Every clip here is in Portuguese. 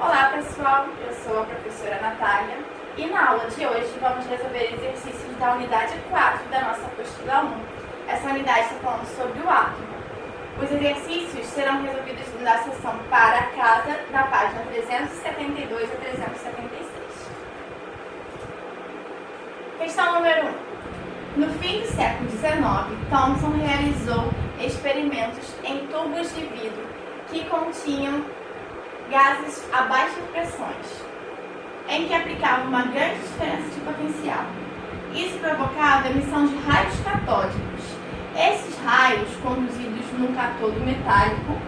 Olá pessoal, eu sou a professora Natália e na aula de hoje vamos resolver exercícios da unidade 4 da nossa apostila 1. Essa unidade está falando sobre o átomo. Os exercícios serão resolvidos na seção Para Casa, da página 372 a 376. Questão número 1. No fim do século XIX, Thomson realizou experimentos em tubos de vidro que continham gases a baixas pressões, em que aplicava uma grande diferença de potencial. Isso provocava a emissão de raios catódicos. Esses raios, conduzidos num cátodo metálico,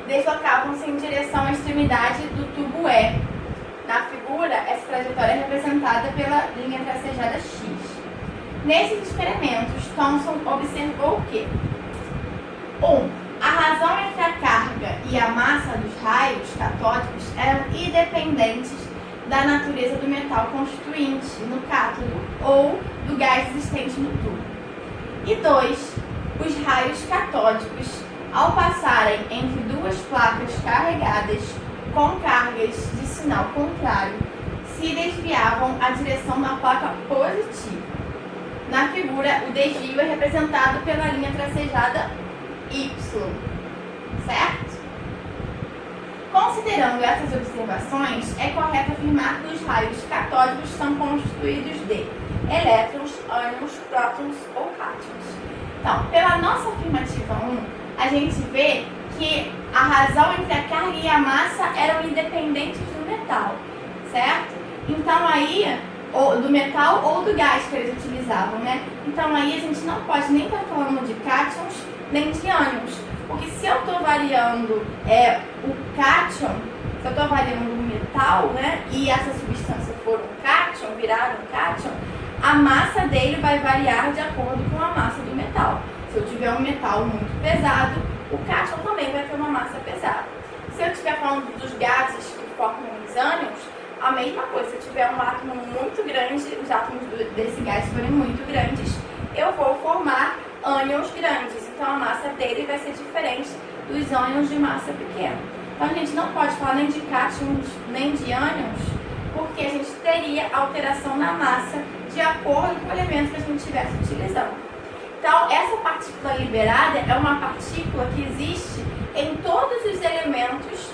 deslocavam-se em direção à extremidade do tubo E. Na figura, essa trajetória é representada pela linha tracejada X. Nesses experimentos, Thomson observou que 1. A razão entre a carga e a massa dos raios catódicos eram independentes da natureza do metal constituinte no cátodo ou do gás existente no tubo. E 2. Os raios catódicos, ao passarem entre duas placas carregadas com cargas de sinal contrário, se desviavam à direção da placa positiva. Na figura, o desvio é representado pela linha tracejada Y, certo? Considerando essas observações, é correto afirmar que os raios catódicos são constituídos de elétrons, ânions, prótons ou cátions. Então, pela nossa afirmativa 1, a gente vê que a razão entre a carga e a massa eram independentes do metal, certo? Então aí, ou do metal ou do gás que eles utilizavam, né? Então aí a gente não pode nem estar falando de cátions nem de ânions, porque se eu estou variando o cátion, se eu estou variando o metal, né, e essa substância for um cátion, virar um cátion, a massa dele vai variar de acordo com a massa do metal. Se eu tiver um metal muito pesado, o cátion também vai ter uma massa pesada. Se eu estiver falando dos gases que formam os ânions, a mesma coisa. Se eu tiver um átomo muito grande, os átomos desse gás forem muito grandes, eu vou formar ânions grandes. Então a massa dele vai ser diferente dos ânions de massa pequena. Então a gente não pode falar nem de cátions nem de ânions, porque a gente teria alteração na massa de acordo com o elemento que a gente estivesse utilizando. Então essa partícula liberada é uma partícula que existe em todos os elementos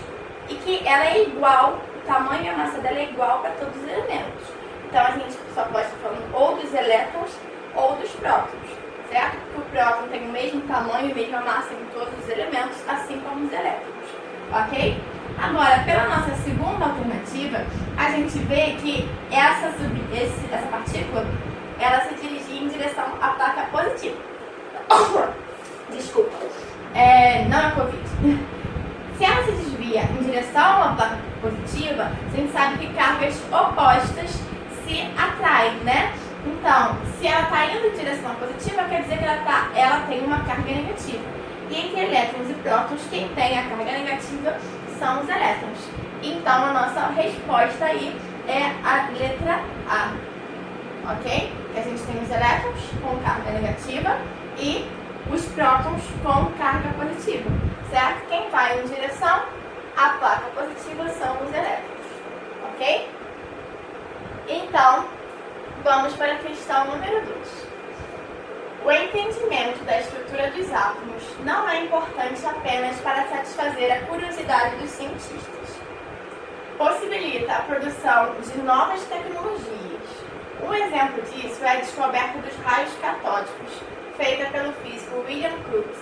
e que ela é igual, o tamanho e a massa dela é igual para todos os elementos. Então a gente só pode estar falando ou dos elétrons ou dos prótons, certo? Porque o próton tem o mesmo tamanho e mesma massa em todos os elementos, assim como os elétrons, ok? Agora, pela nossa segunda alternativa, a gente vê que essa partícula, ela se dirigia em direção à placa positiva. Desculpa, não é Covid. Se ela se desvia em direção à placa positiva, a gente sabe que cargas opostas se atraem, né? Então, se ela está indo em direção positiva, quer dizer que ela tem uma carga negativa. E entre elétrons e prótons, quem tem a carga negativa são os elétrons. Então, a nossa resposta aí é a letra A, ok? A gente tem os elétrons com carga negativa e os prótons com carga positiva, certo? Quem vai em direção à placa positiva são os elétrons, ok? Então, vamos para a questão número 2. O entendimento da estrutura dos átomos não é importante apenas para satisfazer a curiosidade dos cientistas. Possibilita a produção de novas tecnologias. Um exemplo disso é a descoberta dos raios catódicos, feita pelo físico William Crookes,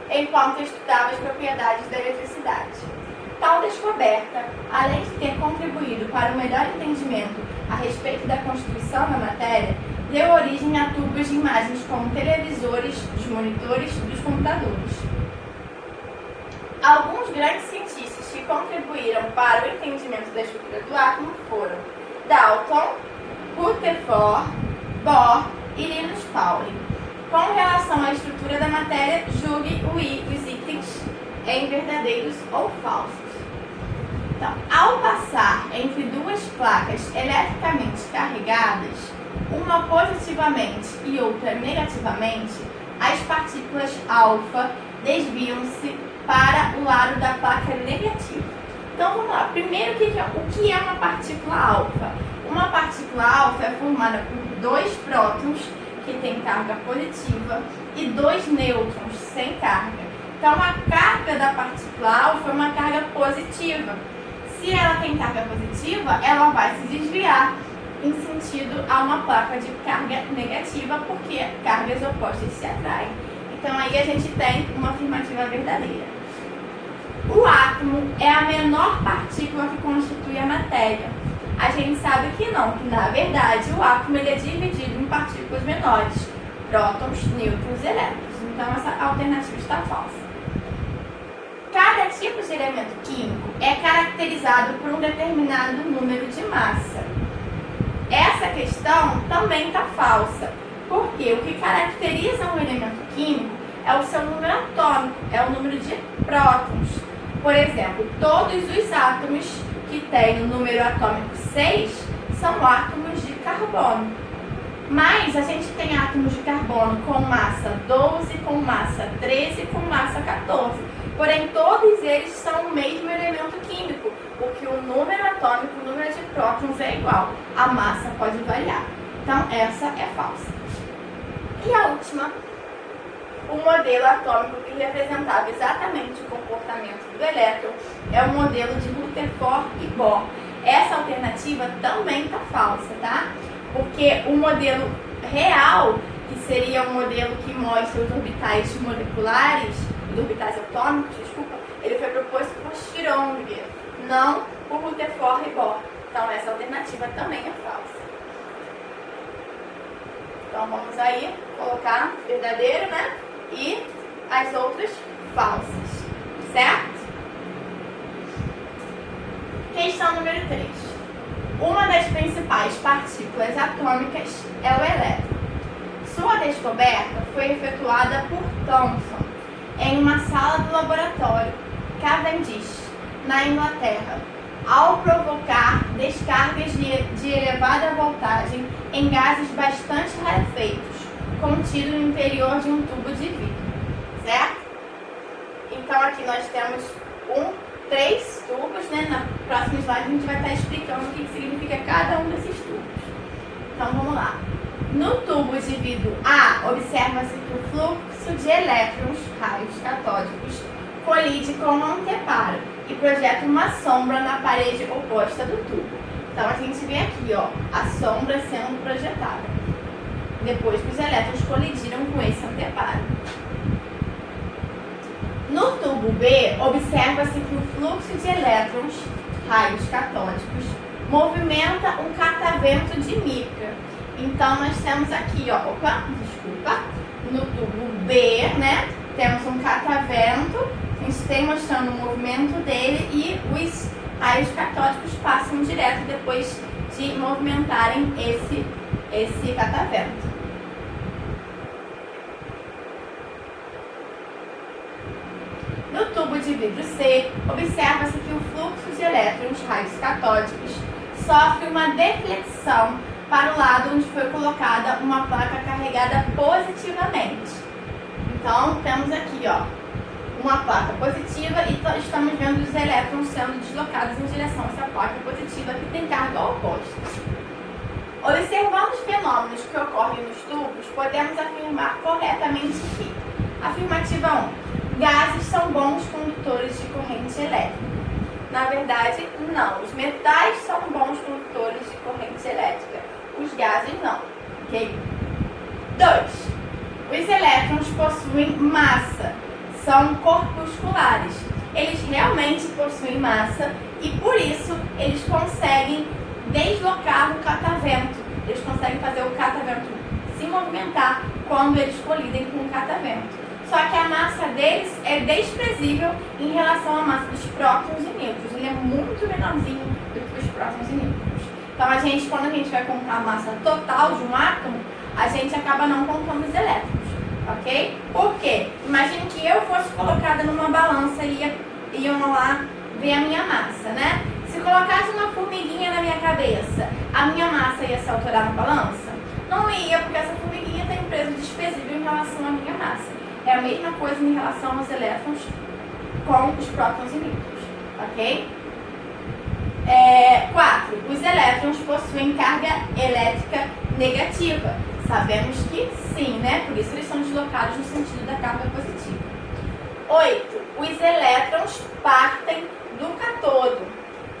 enquanto estudava as propriedades da eletricidade. Tal descoberta, além de ter contribuído para o melhor entendimento a respeito da constituição da matéria, deu origem a tubos de imagens como televisores, dos monitores e dos computadores. Alguns grandes cientistas que contribuíram para o entendimento da estrutura do átomo foram Dalton, Rutherford, Bohr e Linus Pauling. Com relação à estrutura da matéria, julgue os itens em verdadeiros ou falsos. Então, ao passar entre duas placas eletricamente carregadas, uma positivamente e outra negativamente, as partículas alfa desviam-se para o lado da placa negativa. Então vamos lá. Primeiro, o que é uma partícula alfa? Uma partícula alfa é formada por 2 prótons que têm carga positiva e 2 nêutrons sem carga. Então a carga da partícula alfa é uma carga positiva. Se ela tem carga positiva, ela vai se desviar em sentido a uma placa de carga negativa, porque cargas opostas se atraem. Então aí a gente tem uma afirmativa verdadeira. O átomo é a menor partícula que constitui a matéria. A gente sabe que não, que na verdade o átomo ele é dividido em partículas menores, prótons, nêutrons e elétrons. Então essa alternativa está falsa. Cada tipo de elemento químico é caracterizado por um determinado número de massa. Essa questão também está falsa, porque o que caracteriza um elemento químico é o seu número atômico, é o número de prótons. Por exemplo, todos os átomos que têm o número atômico 6 são átomos de carbono. Mas a gente tem átomos de carbono com massa 12, com massa 13 e com massa 14. Porém, todos eles são o mesmo elemento químico, porque o número atômico, o número de prótons é igual. A massa pode variar. Então, essa é falsa. E a última, o modelo atômico que representava exatamente o comportamento do elétron é o modelo de Rutherford e Bohr. Essa alternativa também está falsa, tá? Porque o modelo real, que seria um modelo que mostra os orbitais moleculares, os orbitais atômicos, desculpa, ele foi proposto por Schrödinger, não por Rutherford e Bohr. Então essa alternativa também é falsa. Então vamos aí colocar verdadeiro, né? E as outras falsas, certo? Questão número 3. Uma das principais partículas atômicas é o elétron. Sua descoberta foi efetuada por Thomson em uma sala do laboratório Cavendish, na Inglaterra, ao provocar descargas de elevada voltagem em gases bastante rarefeitos, contidos no interior de um tubo de vidro, certo? Então aqui nós temos 3 tubos, né? Na próxima slide a gente vai estar explicando o que significa cada um desses tubos. Então vamos lá. No tubo de vidro A, observa-se que o fluxo de elétrons, raios catódicos, colide com um anteparo e projeta uma sombra na parede oposta do tubo. Então a gente vê aqui, ó, a sombra sendo projetada, depois que os elétrons colidiram com esse anteparo. No tubo B, observa-se que o fluxo de elétrons, raios catódicos, movimenta um catavento de mica. Então, nós temos aqui, ó, no tubo B, né, temos um catavento, a gente tem mostrando o movimento dele e os raios catódicos passam direto depois de movimentarem esse catavento. No tubo de vidro C, observa-se que o fluxo de elétrons, raios catódicos, sofre uma deflexão para o lado onde foi colocada uma placa carregada positivamente. Então, temos aqui, ó, uma placa positiva e estamos vendo os elétrons sendo deslocados em direção a essa placa positiva que tem carga oposta. Observando os fenômenos que ocorrem nos tubos, podemos afirmar corretamente que: afirmativa 1. Gases são bons condutores de corrente elétrica. Na verdade, não. Os metais são bons condutores de corrente elétrica. Os gases não. Ok? 2. Os elétrons possuem massa. São corpusculares. Eles realmente possuem massa e, por isso, eles conseguem deslocar o catavento. Eles conseguem fazer o catavento se movimentar quando eles colidem com o catavento. Só que a massa deles é desprezível em relação à massa dos prótons e nêutrons. Ele é muito menorzinho do que os prótons e nêutrons. Então, quando a gente vai contar a massa total de um átomo, a gente acaba não contando os elétrons, ok? Por quê? Imagine que eu fosse colocada numa balança e iam lá ver a minha massa, né? Se colocasse uma formiguinha na minha cabeça, a minha massa ia se alterar na balança? Não ia, porque essa formiguinha tem um peso desprezível em relação à minha massa. É a mesma coisa em relação aos elétrons com os prótons e nêutrons, ok? 4. Os elétrons possuem carga elétrica negativa. Sabemos que sim, né? Por isso eles são deslocados no sentido da carga positiva. 8. Os elétrons partem do cátodo.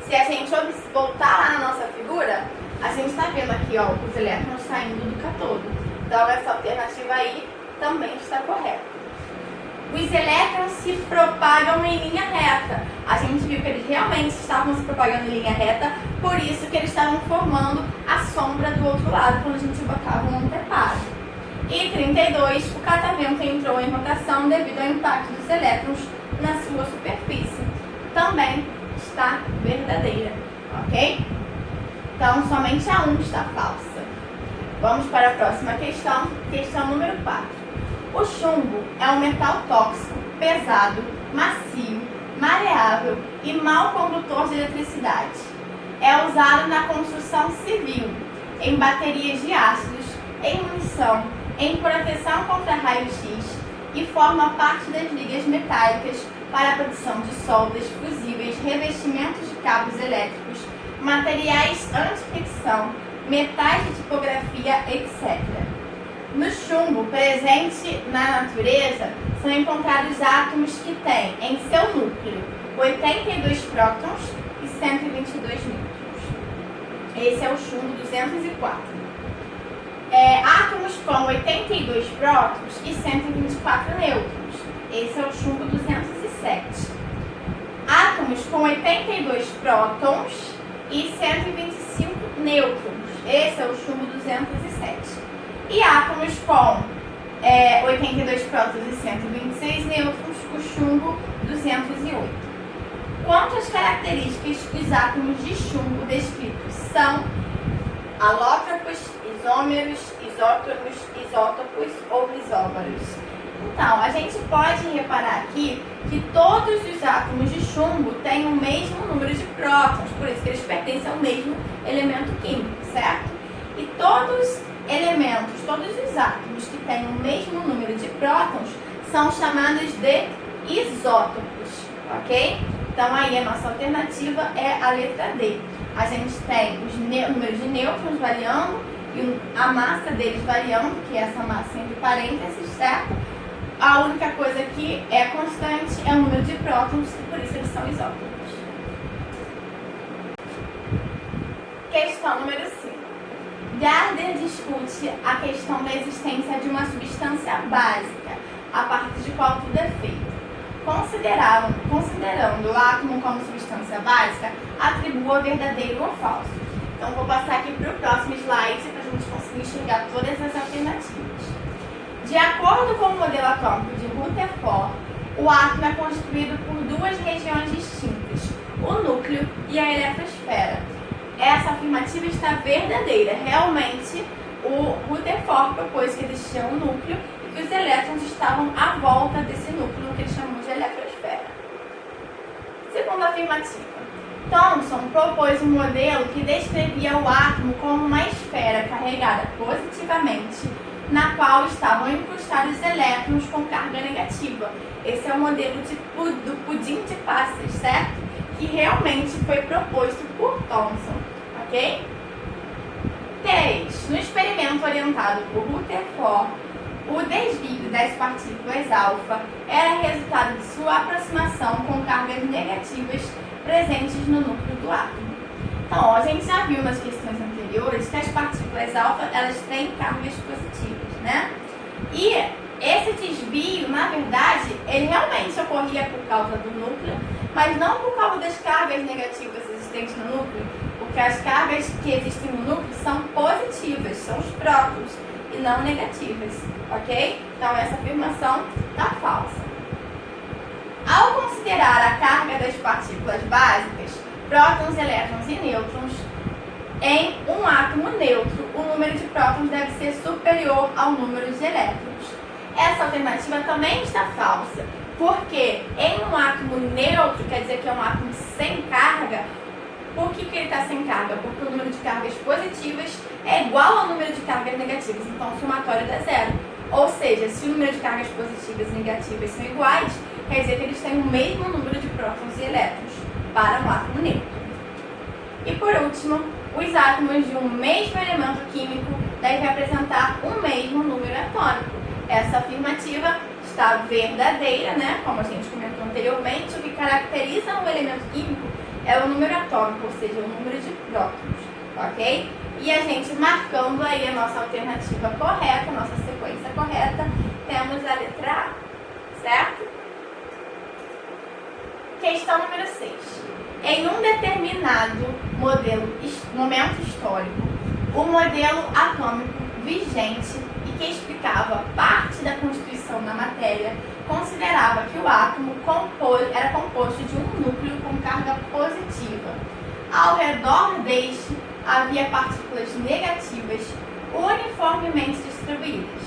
Se a gente voltar lá na nossa figura, a gente está vendo aqui, ó, os elétrons saindo do cátodo. Então essa alternativa aí também está correta. Os elétrons se propagam em linha reta. A gente viu que eles realmente estavam se propagando em linha reta, por isso que eles estavam formando a sombra do outro lado quando a gente botava um anteparo. E 32, o catavento entrou em rotação devido ao impacto dos elétrons na sua superfície. Também está verdadeira, ok? Então, somente a 1 está falsa. Vamos para a próxima questão, questão número 4. O chumbo é um metal tóxico, pesado, macio, maleável e mau condutor de eletricidade. É usado na construção civil, em baterias de ácidos, em munição, em proteção contra raio-x e forma parte das ligas metálicas para a produção de soldas, fusíveis, revestimentos de cabos elétricos, materiais anti-fricção, metais de tipografia, etc. No chumbo presente na natureza são encontrados átomos que têm em seu núcleo 82 prótons e 122 nêutrons. Esse é o chumbo 204. Átomos com 82 prótons e 124 nêutrons. Esse é o chumbo 207. Átomos com 82 prótons e 125 nêutrons. Esse é o chumbo 207. E átomos com 82 prótons e 126 nêutrons, o chumbo 208. Quanto às características, os átomos de chumbo descritos são alótropos, isômeros, isótonos, isótopos ou isóbaros. Então, a gente pode reparar aqui que todos os átomos de chumbo têm o mesmo número de prótons, por isso que eles pertencem ao mesmo elemento químico, certo? E todos os átomos que têm o mesmo número de prótons são chamados de isótopos, ok? Então aí a nossa alternativa é a letra D. A gente tem os números de nêutrons variando e a massa deles variando, que é essa massa entre parênteses, certo? A única coisa que é constante é o número de prótons e por isso eles são isótopos. Questão número 5. Gardner discute a questão da existência de uma substância básica, a partir de qual tudo é feito. Considerando o átomo como substância básica, atribua verdadeiro ou falso. Então, vou passar aqui para o próximo slide para a gente conseguir enxergar todas as alternativas. De acordo com o modelo atômico de Rutherford, o átomo é constituído por duas regiões distintas, o núcleo e a eletrosfera. Essa afirmativa está verdadeira. Realmente, o Rutherford propôs que existia um núcleo e que os elétrons estavam à volta desse núcleo, que ele chamou de eletrosfera. Segunda afirmativa. Thomson propôs um modelo que descrevia o átomo como uma esfera carregada positivamente, na qual estavam incrustados elétrons com carga negativa. Esse é o modelo do pudim de passas, certo? Que realmente foi proposto por Thomson, ok? 3. No experimento orientado por Rutherford, o desvio das partículas alfa era resultado de sua aproximação com cargas negativas presentes no núcleo do átomo. Então, a gente já viu nas questões anteriores que as partículas alfa, elas têm cargas positivas, né? E esse desvio, na verdade, ele realmente ocorria por causa do núcleo, mas não por causa das cargas negativas existentes no núcleo, porque as cargas que existem no núcleo são positivas, são os prótons, e não negativas, ok? Então essa afirmação está falsa. Ao considerar a carga das partículas básicas, prótons, elétrons e nêutrons, em um átomo neutro, o número de prótons deve ser superior ao número de elétrons. Essa alternativa também está falsa, porque em um átomo neutro, quer dizer que é um átomo sem carga. Por que ele está sem carga? Porque o número de cargas positivas é igual ao número de cargas negativas, então o somatório dá zero. Ou seja, se o número de cargas positivas e negativas são iguais, quer dizer que eles têm o mesmo número de prótons e elétrons para um átomo neutro. último, os átomos de um mesmo elemento químico devem apresentar um mesmo número atômico. Essa afirmativa está verdadeira, né? Como a gente comentou anteriormente, o que caracteriza um elemento químico é o número atômico, ou seja, o número de prótons, ok? E a gente marcando aí a nossa alternativa correta, a nossa sequência correta, temos a letra A, certo? Questão número 6. Em um determinado momento histórico, o modelo atômico vigente e que explicava parte da constituição da matéria considerava que o átomo era composto de um núcleo com carga positiva. Ao redor deste havia partículas negativas uniformemente distribuídas.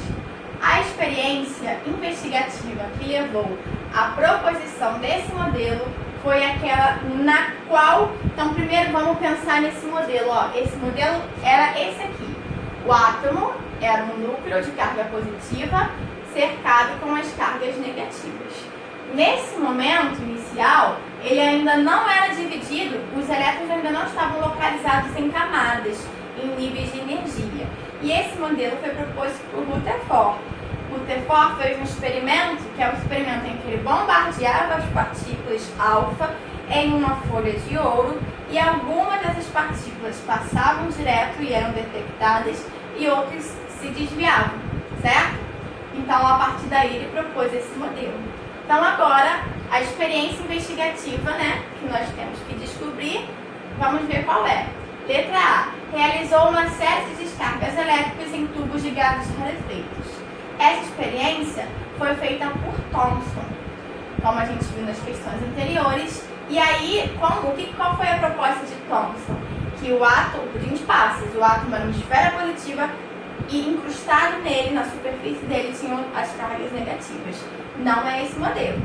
A experiência investigativa que levou à proposição desse modelo foi aquela na qual... Então, primeiro vamos pensar nesse modelo. Esse modelo era esse aqui. O átomo era um núcleo de carga positiva cercado com as cargas negativas. Nesse momento inicial, ele ainda não era dividido, os elétrons ainda não estavam localizados em camadas, em níveis de energia. E esse modelo foi proposto por Rutherford. Rutherford fez um experimento, que é um experimento em que ele bombardeava as partículas alfa em uma folha de ouro, e algumas dessas partículas passavam direto e eram detectadas, e outras se desviavam, certo? Então, a partir daí, ele propôs esse modelo. Então, agora, a experiência investigativa, né, que nós temos que descobrir, vamos ver qual é. Letra A. Realizou uma série de descargas elétricas em tubos de gases rarefeitos. Essa experiência foi feita por Thomson, como a gente viu nas questões anteriores. E aí, qual foi a proposta de Thomson? Que o átomo, de passos, o átomo era uma esfera positiva e incrustado nele, na superfície dele, tinham as cargas negativas. Não é esse modelo.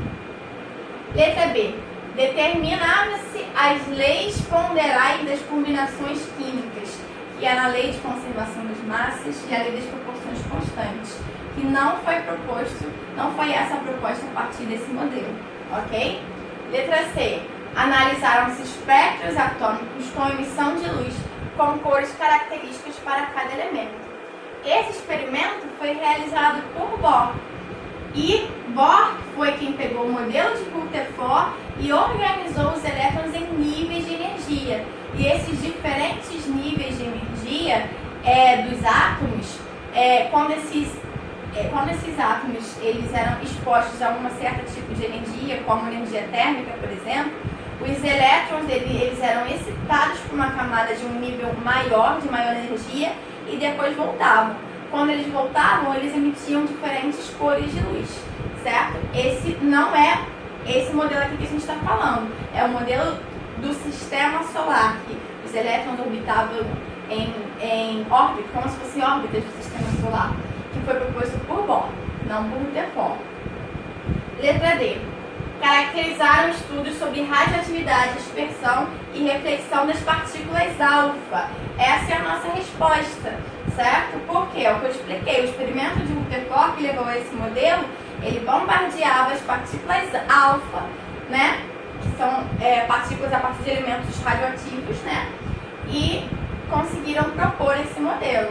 Letra B. Determinavam-se as leis ponderais das combinações químicas, que era a lei de conservação das massas e a lei das proporções constantes, que não foi essa a proposta a partir desse modelo, ok? Letra C. Analisaram-se espectros atômicos com emissão de luz com cores características para cada elemento. Esse experimento foi realizado por Bohr. E Bohr foi quem pegou o modelo de Rutherford e organizou os elétrons em níveis de energia. E esses diferentes níveis de energia dos átomos, quando esses átomos eles eram expostos a um certo tipo de energia, como energia térmica, por exemplo, os elétrons eles eram excitados por uma camada de um nível maior, de maior energia, e depois voltavam. Quando eles voltavam, eles emitiam diferentes cores de luz, certo? Esse não é esse modelo aqui que a gente está falando. É o modelo do sistema solar, que os elétrons orbitavam em órbita, como se fossem órbitas do sistema solar, que foi proposto por Bohr, não por Rutherford. Letra D. Caracterizaram estudos sobre radioatividade, dispersão e reflexão das partículas alfa. Essa é a nossa resposta, certo? Porque é o que eu expliquei. O experimento de Rutherford que levou a esse modelo, ele bombardeava as partículas alfa, né? Que são partículas a partir de elementos radioativos, né? E conseguiram propor esse modelo.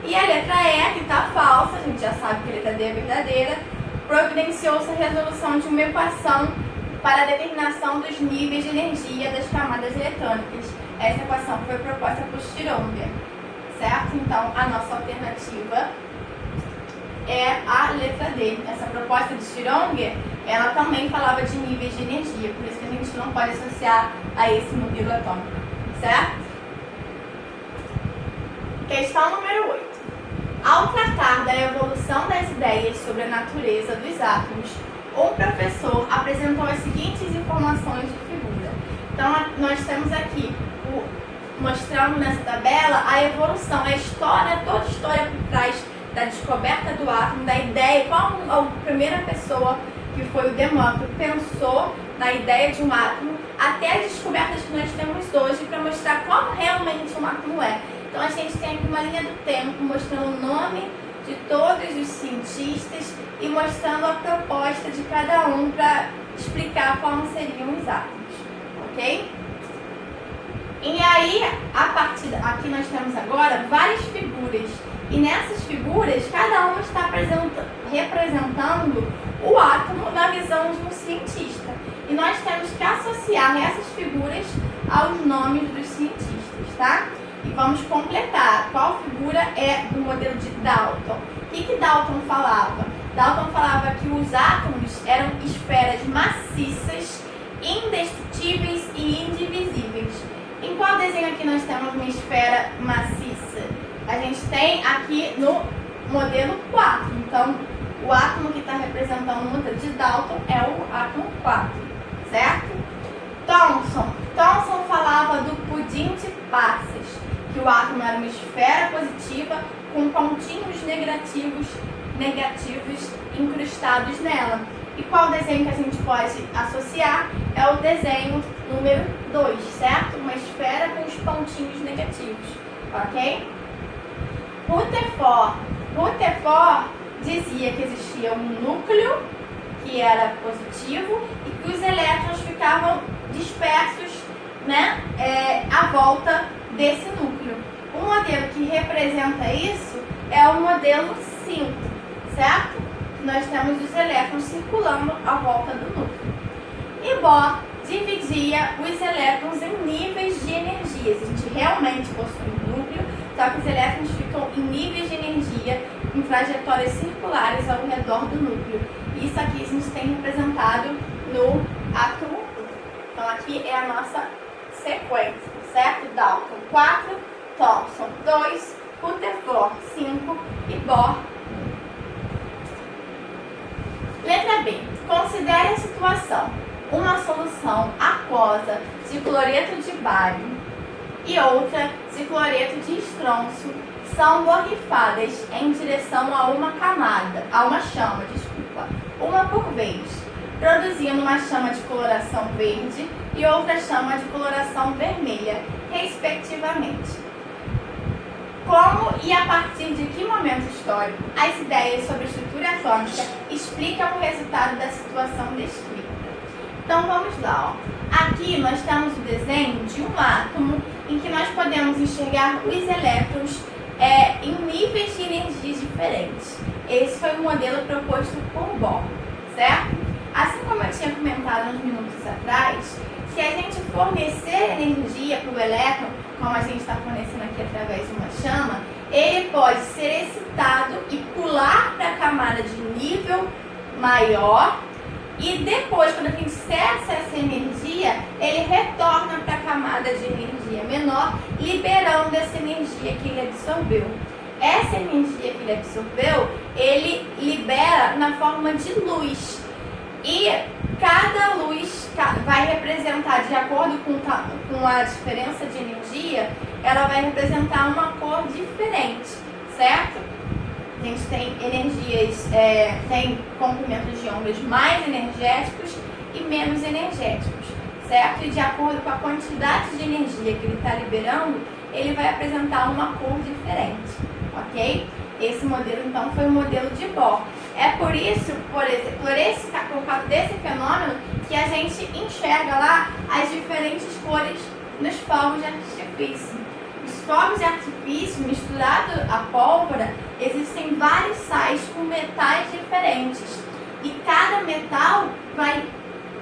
E a letra E, que está falsa, a gente já sabe que a letra D é verdadeira, providenciou-se a resolução de uma equação para a determinação dos níveis de energia das camadas eletrônicas. Essa equação foi proposta por Schrödinger, certo? Então, a nossa alternativa é a letra D. Essa proposta de Schrödinger, ela também falava de níveis de energia, por isso que a gente não pode associar a esse modelo atômico, certo? Questão número 8. Ao tratar da evolução das ideias sobre a natureza dos átomos, o professor apresentou as seguintes informações de figura. Então, nós temos aqui, mostrando nessa tabela, a evolução, a história, toda a história por trás da descoberta do átomo, da ideia, qual a primeira pessoa, que foi o Demócrito, pensou na ideia de um átomo, até as descobertas que nós temos hoje, para mostrar como realmente um átomo é. Então, a gente tem aqui uma linha do tempo mostrando o nome de todos os cientistas e mostrando a proposta de cada um para explicar como seriam os átomos, ok? E aí, aqui nós temos agora várias figuras. E nessas figuras, cada uma está representando o átomo na visão de um cientista. E nós temos que associar essas figuras aos nomes dos cientistas, tá? E vamos completar. Qual figura é do modelo de Dalton? O que Dalton falava? Dalton falava que os átomos eram esferas maciças, indestrutíveis e indivisíveis. Em qual desenho aqui nós temos uma esfera maciça? A gente tem aqui no modelo 4. Então, o átomo que está representando o modelo de Dalton é o átomo 4, certo? Thomson falava do pudim de passas, que o átomo era uma esfera positiva com pontinhos negativos incrustados nela. E qual desenho que a gente pode associar? É o desenho número 2, certo? Uma esfera com os pontinhos negativos, ok? Rutherford dizia que existia um núcleo que era positivo e que os elétrons ficavam dispersos, né, à volta desse núcleo. O modelo que representa isso é o modelo 5, certo? Nós temos os elétrons circulando à volta do núcleo. E Bohr dividia os elétrons em níveis de energias. A gente realmente possui um núcleo, só que os elétrons ficam em níveis de energia, em trajetórias circulares ao redor do núcleo. Isso aqui a gente tem representado no átomo 1. Então aqui é a nossa sequência, certo? Dalton 4, Thomson 2, Rutherford 5 e Bohr. Letra B. Considere a situação. Uma solução aquosa de cloreto de bário e outra de cloreto de estrôncio são borrifadas em direção a uma chama, uma por vez, produzindo uma chama de coloração verde e outra chama de coloração vermelha, respectivamente. Como e a partir de que momento histórico as ideias sobre estrutura atômica explicam o resultado da situação descrita? Então vamos lá, ó. Aqui nós temos o desenho de um átomo em que nós podemos enxergar os elétrons em níveis de energias diferentes. Esse foi o modelo proposto por Bohr, certo? Assim como eu tinha comentado uns minutos atrás, se a gente fornecer energia para o elétron, como a gente está fornecendo aqui através de uma chama, ele pode ser excitado e pular para a camada de nível maior e depois, quando a gente cessa essa energia, ele retorna para a camada de energia menor, liberando essa energia que ele absorveu. Essa energia que ele absorveu, ele libera na forma de luz. E cada luz vai representar, de acordo com a diferença de energia, ela vai representar uma cor diferente, certo? A gente tem energias, tem comprimentos de ondas mais energéticos e menos energéticos, certo? E de acordo com a quantidade de energia que ele está liberando, ele vai apresentar uma cor diferente, ok? Esse modelo, então, foi o modelo de Bohr. É por isso, por causa desse fenômeno, que a gente enxerga lá as diferentes cores nos fogos de artifício. Os fogos de artifício, misturado à pólvora, existem vários sais com metais diferentes. E cada metal vai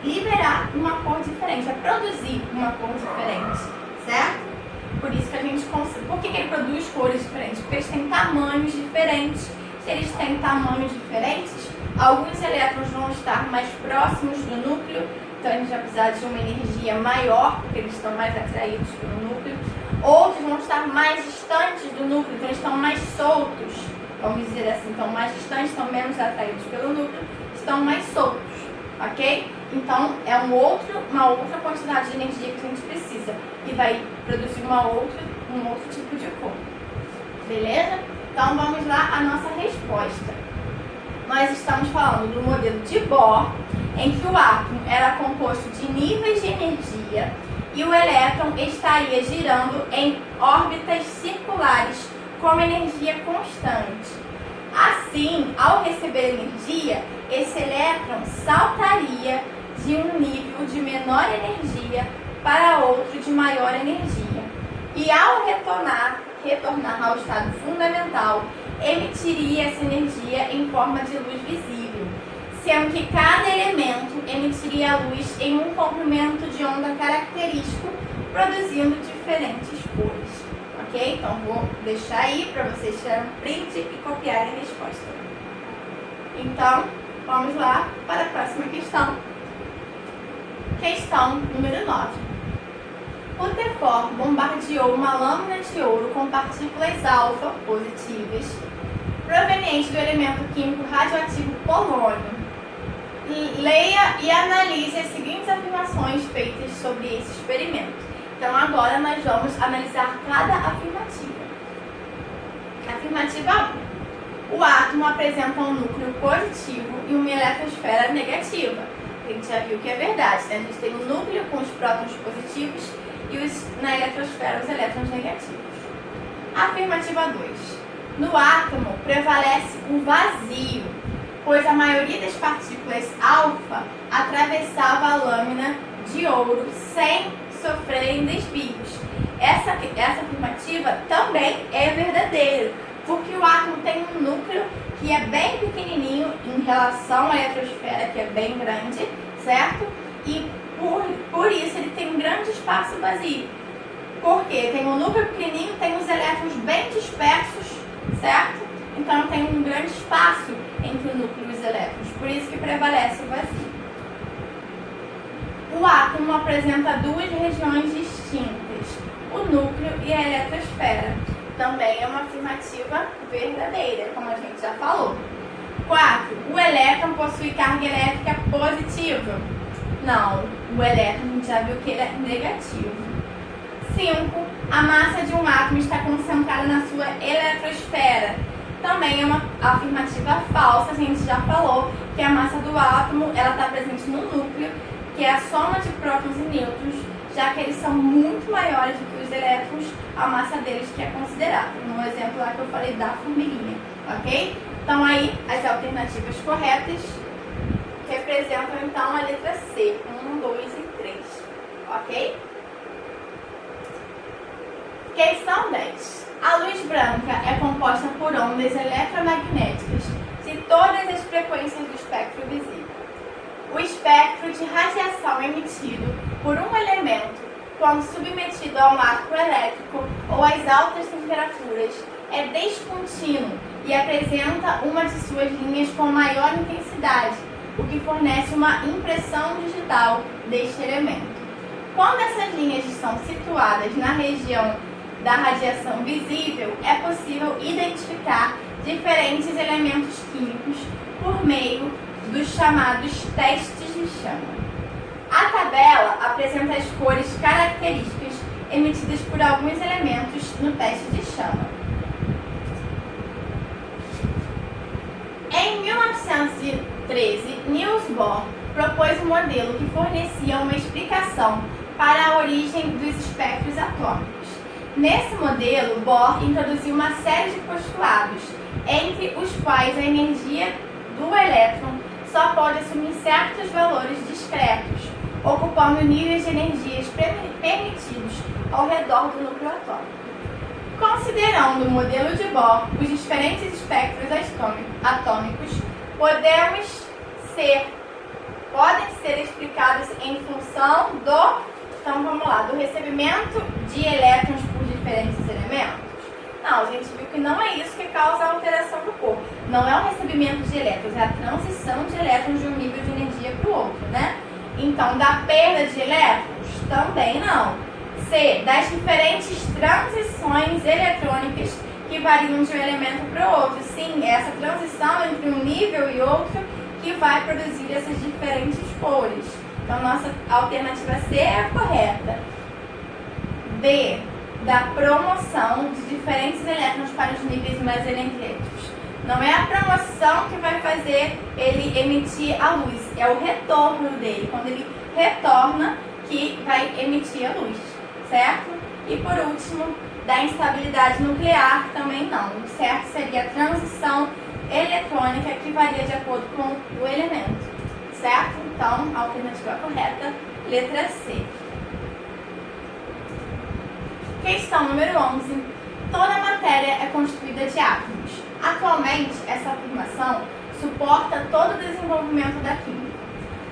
liberar uma cor diferente, vai produzir uma cor diferente, certo? Por isso que a gente consegue. Por que ele produz cores diferentes? Porque eles têm tamanhos diferentes. Se eles têm tamanhos diferentes, alguns elétrons vão estar mais próximos do núcleo, então a gente vai precisar de uma energia maior, porque eles estão mais atraídos pelo núcleo. Outros vão estar mais distantes do núcleo, então eles estão mais soltos, vamos dizer assim, estão mais distantes, estão menos atraídos pelo núcleo, estão mais soltos, ok? Então é uma outra quantidade de energia que a gente precisa e vai produzir um outro tipo de cor, beleza? Então vamos lá a nossa resposta. Nós estamos falando do modelo de Bohr, em que o átomo era composto de níveis de energia e o elétron estaria girando em órbitas circulares com energia constante. Assim, ao receber energia, esse elétron saltaria de um nível de menor energia para outro de maior energia. e ao retornar ao estado fundamental, emitiria essa energia em forma de luz visível, sendo que cada elemento emitiria a luz em um comprimento de onda característico, produzindo diferentes cores. Ok? Então vou deixar aí para vocês tirarem um print e copiarem a resposta. Então, vamos lá para a próxima questão. Questão número 9. Rutherford bombardeou uma lâmina de ouro com partículas alfa positivas provenientes do elemento químico radioativo polônio. Leia e analise as seguintes afirmações feitas sobre esse experimento. Então agora nós vamos analisar cada afirmativa. Afirmativa 1. O átomo apresenta um núcleo positivo e uma eletrosfera negativa. A gente já viu que é verdade, né? A gente tem um núcleo com os prótons positivos e na eletrosfera os elétrons negativos. Afirmativa 2. No átomo prevalece o vazio, pois a maioria das partículas alfa atravessava a lâmina de ouro sem sofrerem desvios. Essa afirmativa também é verdadeira, porque o átomo tem um núcleo que é bem pequenininho em relação à eletrosfera, que é bem grande, certo? E por isso ele tem um grande espaço vazio. Porque tem um núcleo pequenininho, tem os elétrons bem dispersos, certo? Então tem um grande espaço entre o núcleo e os elétrons, por isso que prevalece o vazio. O átomo apresenta duas regiões distintas, o núcleo e a eletrosfera. Também é uma afirmativa verdadeira, como a gente já falou. 4. O elétron possui carga elétrica positiva. Não, o elétron já viu que ele é negativo. 5. A massa de um átomo está concentrada na sua eletrosfera. Também é uma afirmativa falsa, a gente já falou que a massa do átomo está presente no núcleo, que é a soma de prótons e nêutrons, já que eles são muito maiores do que os elétrons, a massa deles que é considerada. No exemplo lá que eu falei da formiguinha, ok? Então aí as alternativas corretas representam então a letra C, 1, 2 e 3, ok? Questão 10. A luz branca é composta por ondas eletromagnéticas de todas as frequências do espectro visível. O espectro de radiação emitido por um elemento, quando submetido a um arco elétrico ou às altas temperaturas, é descontínuo e apresenta uma de suas linhas com maior intensidade, o que fornece uma impressão digital deste elemento. Quando essas linhas estão situadas na região da radiação visível, é possível identificar diferentes elementos químicos por meio dos chamados testes de chama. A tabela apresenta as cores características emitidas por alguns elementos no teste de chama. Em 1913, Niels Bohr propôs um modelo que fornecia uma explicação para a origem dos espectros atômicos. Nesse modelo, Bohr introduziu uma série de postulados, entre os quais a energia do elétron só pode assumir certos valores discretos, ocupando níveis de energias permitidos ao redor do núcleo atômico. Considerando o modelo de Bohr, os diferentes espectros atômicos podem ser explicados em função do recebimento de elétrons por diferentes elementos. Não, a gente viu que não é isso que causa a alteração do corpo. Não é o recebimento de elétrons, é a transição de elétrons de um nível de energia para o outro, né? Então, da perda de elétrons? Também não. C. Das diferentes transições eletrônicas que variam de um elemento para o outro. Sim, é essa transição entre um nível e outro que vai produzir essas diferentes cores. Então, nossa alternativa C é a correta. D. Da promoção de diferentes elétrons para os níveis mais energéticos. Não é a promoção que vai fazer ele emitir a luz, é o retorno dele. Quando ele retorna, que vai emitir a luz, certo? E por último, da instabilidade nuclear também não. O certo seria a transição eletrônica que varia de acordo com o elemento, certo? Então, a alternativa correta, letra C. Questão número 11. Toda matéria é constituída de átomos. Atualmente, essa afirmação suporta todo o desenvolvimento da química.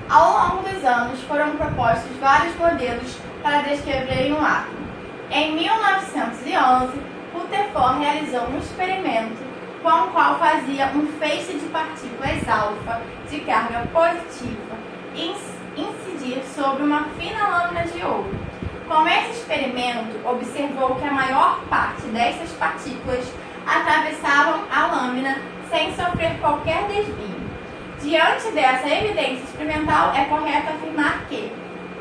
Ao longo dos anos, foram propostos vários modelos para descreverem um átomo. Em 1911, Rutherford realizou um experimento com o qual fazia um feixe de partículas alfa de carga positiva incidir sobre uma fina lâmina de ouro. Com esse experimento, observou que a maior parte dessas partículas atravessavam a lâmina sem sofrer qualquer desvio. Diante dessa evidência experimental, é correto afirmar que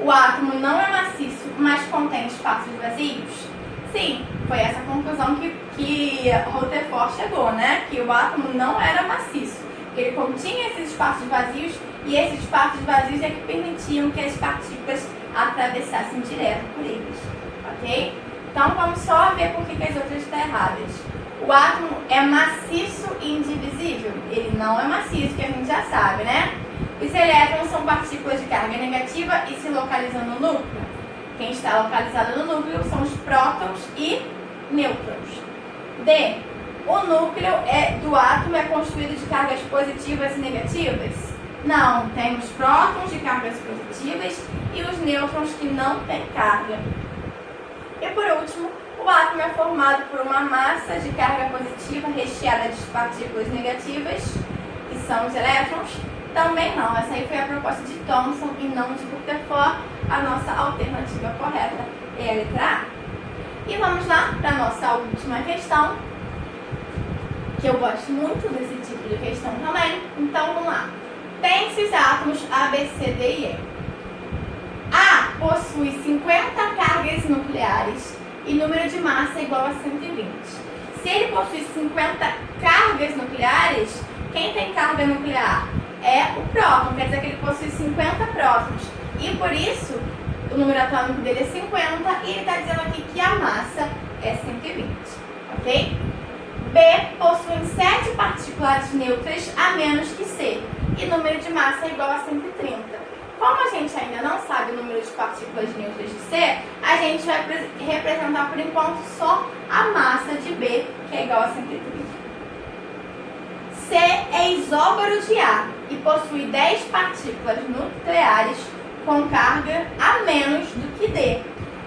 o átomo não é maciço, mas contém espaços vazios? Sim, foi essa a conclusão que Rutherford chegou, né? Que o átomo não era maciço, que ele continha esses espaços vazios, e esses espaços vazios é que permitiam que as partículas atravessassem direto por eles, ok? Então vamos só ver por que as outras estão erradas. O átomo é maciço e indivisível? Ele não é maciço, que a gente já sabe, né? Os elétrons são partículas de carga negativa e se localizam no núcleo. Quem está localizado no núcleo são os prótons e nêutrons. D. O núcleo do átomo é constituído de cargas positivas e negativas? Não, temos prótons de cargas positivas e os nêutrons que não têm carga. E por último, o átomo é formado por uma massa de carga positiva recheada de partículas negativas, que são os elétrons? Também não, essa aí foi a proposta de Thomson e não de Rutherford. A nossa alternativa correta é a letra A. E vamos lá para a nossa última questão, que eu gosto muito desse tipo de questão também. Então vamos lá. Pense os átomos A, B, C, D e E. A possui 50 cargas nucleares e número de massa é igual a 120. Se ele possui 50 cargas nucleares, quem tem carga nuclear é o próton, quer dizer que ele possui 50 prótons. E por isso, o número atômico dele é 50 e ele está dizendo aqui que a massa é 120, ok? B possui 7 partículas neutras a menos que C e o número de massa é igual a 130. Como a gente ainda não sabe o número de partículas neutras de C, a gente vai representar por enquanto só a massa de B, que é igual a 130. C é isóbaro de A e possui 10 partículas nucleares com carga a menos do que D.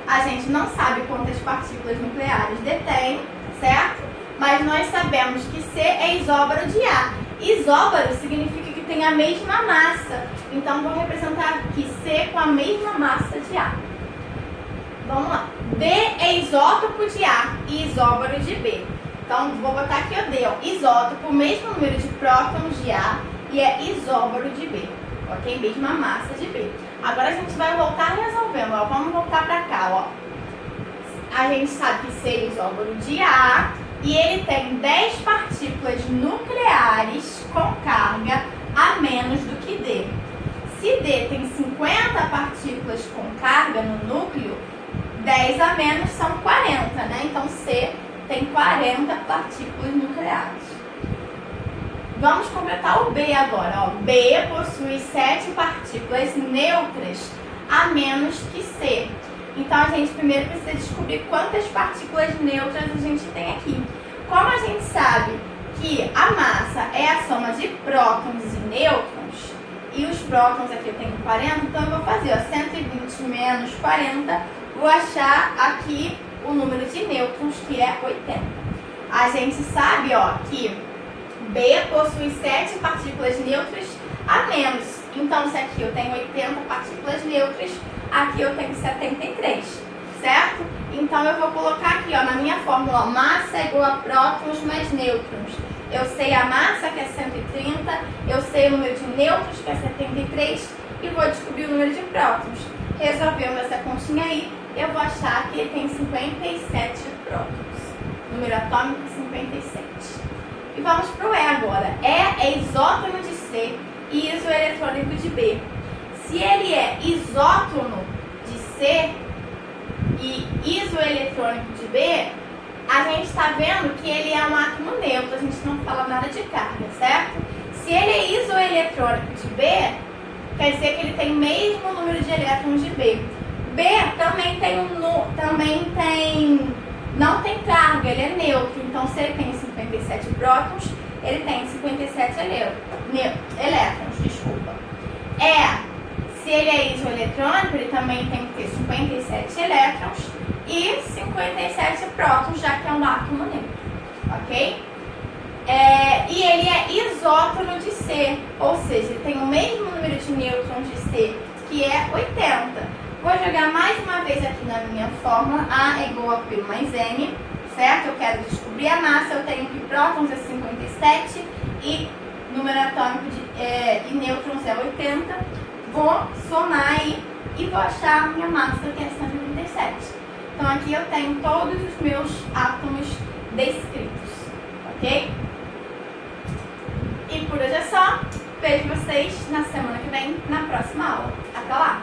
A gente não sabe quantas partículas nucleares D tem, certo? Mas nós sabemos que C é isóbaro de A. Isóbaro significa que tem a mesma massa. Então, vou representar aqui C com a mesma massa de A. Vamos lá. D é isótopo de A e isóbaro de B. Então, vou botar aqui o D, ó. Isótopo, mesmo número de prótons de A e é isóbaro de B. Ok? Mesma massa de B. Agora a gente vai voltar resolvendo, ó. Vamos voltar pra cá, ó. A gente sabe que C é isóbaro de A e ele tem 10 partículas nucleares com carga a menos do que D. Se D tem 50 partículas com carga no núcleo, 10 a menos são 40, né? Então C tem 40 partículas nucleares. Vamos completar o B agora, ó. B possui 7 partículas neutras a menos que C. Então a gente primeiro precisa descobrir quantas partículas neutras a gente tem aqui. Como a gente sabe que a massa é a soma de prótons e nêutrons, e os prótons aqui eu tenho 40, então eu vou fazer, ó, 120 menos 40, vou achar aqui o número de nêutrons, que é 80. A gente sabe, ó, que B possui 7 partículas neutras a menos. Então, se aqui eu tenho 80 partículas neutras, aqui eu tenho 73, certo? Então, eu vou colocar aqui, ó, na minha fórmula, ó, massa é igual a prótons mais nêutrons. Eu sei a massa, que é 130, eu sei o número de nêutrons, que é 73, e vou descobrir o número de prótons. Resolvendo essa continha aí, eu vou achar que ele tem 57 prótons. Número atômico 57. E vamos para o E agora. E é isótono de C e isoeletrônico de B. Se ele é isótono de C e isoeletrônico de B, a gente está vendo que ele é um átomo neutro, a gente não fala nada de carga, certo? Se ele é isoeletrônico de B, quer dizer que ele tem o mesmo número de elétrons de B. B não tem carga, ele é neutro. Então, se ele tem 57 prótons, ele tem 57 elétrons, desculpa. Se ele é isoeletrônico, ele também tem que ter 57 elétrons e 57 prótons, já que é um átomo neutro, ok? E ele é isótono de C, ou seja, ele tem o mesmo número de nêutrons de C, que é 80. Vou jogar mais uma vez aqui na minha fórmula. A é igual a P mais M, certo? Eu quero descobrir a massa, eu tenho que prótons é 57 e número atômico e nêutrons é 80. Vou somar aí e vou achar a minha massa, que é 137. Então aqui eu tenho todos os meus átomos descritos, ok? E por hoje é só. Vejo vocês na semana que vem, na próxima aula. Até lá!